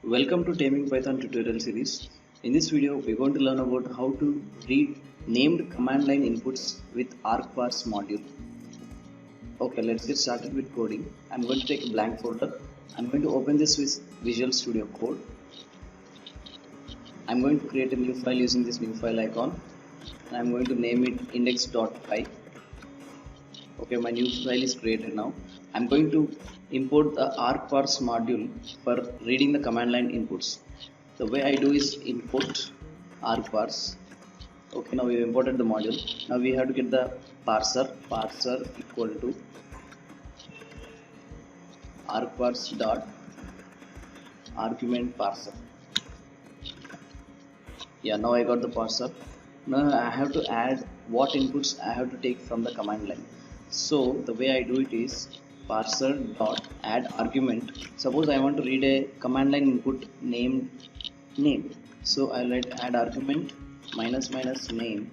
Welcome to Taming Python tutorial series. In this video, we're going to learn about how to read named command line inputs with argparse module. Okay, let's get started with coding. I'm going to take a blank folder. I'm going to open this with Visual Studio Code. I'm going to create a new file using this new file icon. And I'm going to name it index.py. Okay, my new file is created now. I'm going to import the argparse module for reading the command line inputs. The way I do is import argparse. Okay, now we have imported the module. Now we have to get the parser equal to argparse dot argument parser. Yeah, now I got the parser. Now I have to add what inputs I have to take from the command line. So the way I do it is parser dot add argument. Suppose I want to read a command line input named name. So I'll write add argument minus name,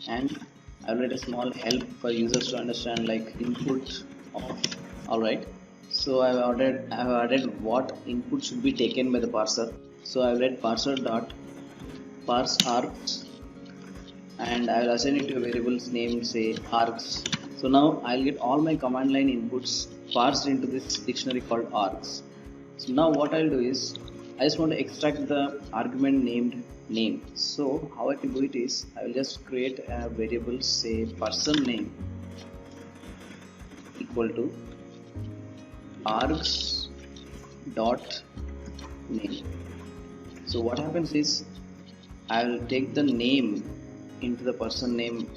and I'll write a small help for users to understand, like input of. Alright. So I've added what input should be taken by the parser. So I'll write parser dot parse args, and I'll assign it to a variable's name, say args. So now I'll get all my command line inputs parsed into this dictionary called args. So now what I'll do is I just want to extract the argument named name. So how I can do it is I will just create a variable, say person name equal to args dot name. So what happens is I will take the name into the person name.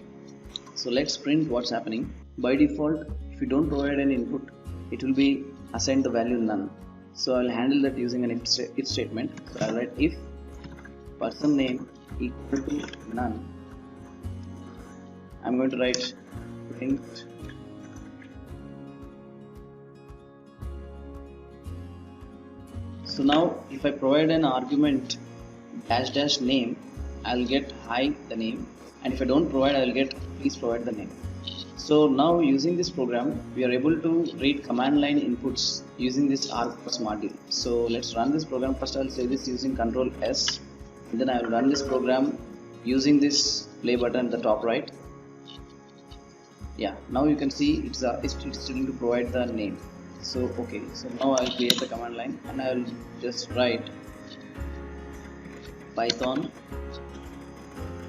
So let's print what's happening. By default, if you don't provide an input, it will be assigned the value none. So I'll handle that using an if statement. So I'll write if person name equal to none. I'm going to write print so now if I provide an argument dash name, I'll get hi the name, and if I don't provide, I'll get please provide the name. So now using this program, we are able to read command line inputs using this argparse module. So let's run this program. First I'll save this using Ctrl S, and then I will run this program using this play button at the top right. Yeah, now you can see it's going to provide the name. So okay, so now I'll create the command line and I'll just write python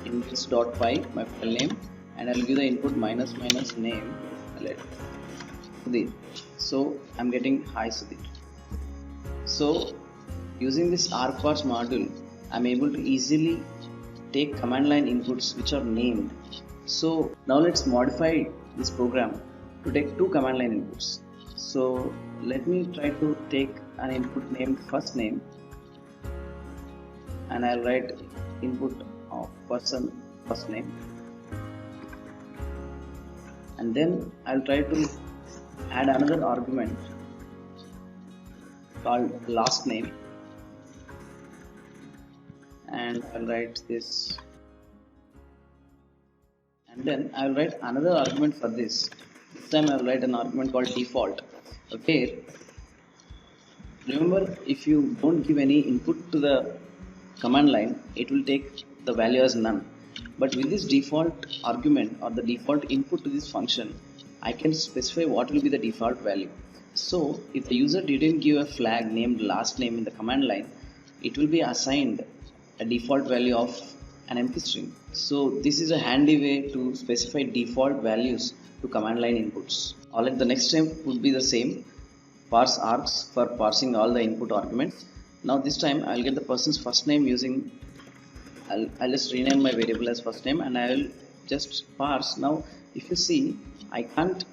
index.py, my file name, and I'll give the input minus name. Sudhir. So I'm getting hi Sudhir. So using this argparse module, I'm able to easily take command line inputs which are named. So now let's modify this program to take two command line inputs. So let me try to take an input named first name, and I'll write input of person first name, and then I'll try to add another argument called last name, and I'll write this, and then I'll write another argument for this. This time I'll write an argument called default. Okay, remember, if you don't give any input to the command line, it will take the value as none. But with this default argument or the default input to this function, I can specify what will be the default value. So if the user didn't give a flag named last name in the command line, it will be assigned a default value of an empty string. So this is a handy way to specify default values to command line inputs. Alright, the next step would be the same, parse args for parsing all the input arguments. Now this time I'll get the person's first name using, I'll just rename my variable as first name, and I will just parse. Now if you see, I can't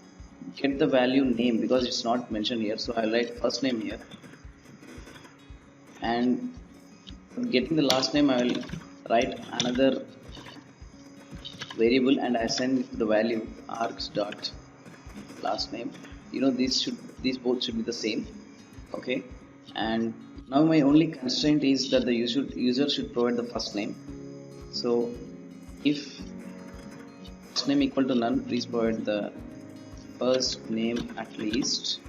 get the value name because it's not mentioned here, so I'll write first name here, and getting the last name I will write another variable and I send the value args dot last name. You know, these both should be the same. Okay, and now my only constraint is that the user should provide the first name. So if first name equal to none, please provide the first name at least,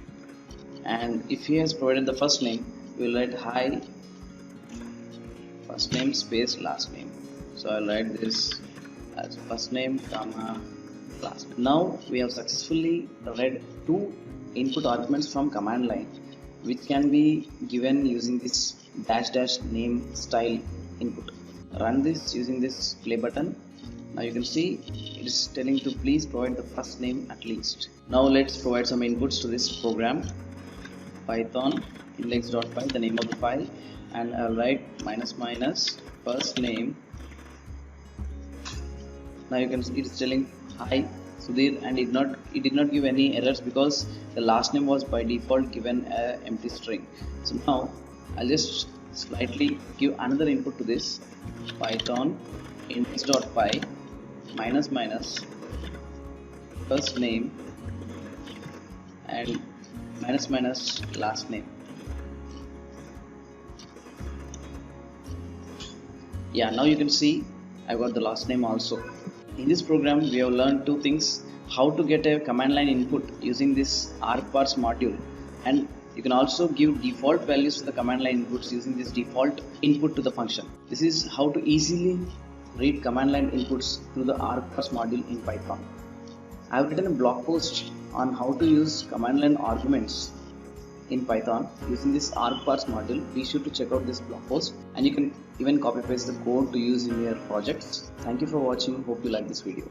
and if he has provided the first name, we will write hi first name space last name. So I'll write this as first name comma last name. Now we have successfully read two input arguments from command line, which can be given using this dash dash name style input. Run this using this play button. Now you can see it is telling to please provide the first name at least. Now let's provide some inputs to this program. Python index.py, the name of the file, and I'll write minus minus first name. Now you can see it is telling hi Sudhir, and it did not give any errors because the last name was by default given a empty string. So now I'll just slightly give another input to this Python index.py minus minus first name and minus minus last name. Yeah, now you can see I got the last name also. In this program we have learned two things: how to get a command line input using this argparse module, and you can also give default values to the command line inputs using this default input to the function. This is how to easily read command line inputs through the argparse module in Python. I have written a blog post on how to use command line arguments in Python using this argparse module. Be sure to check out this blog post, and you can even copy paste the code to use in your projects. Thank you for watching. Hope you like this video.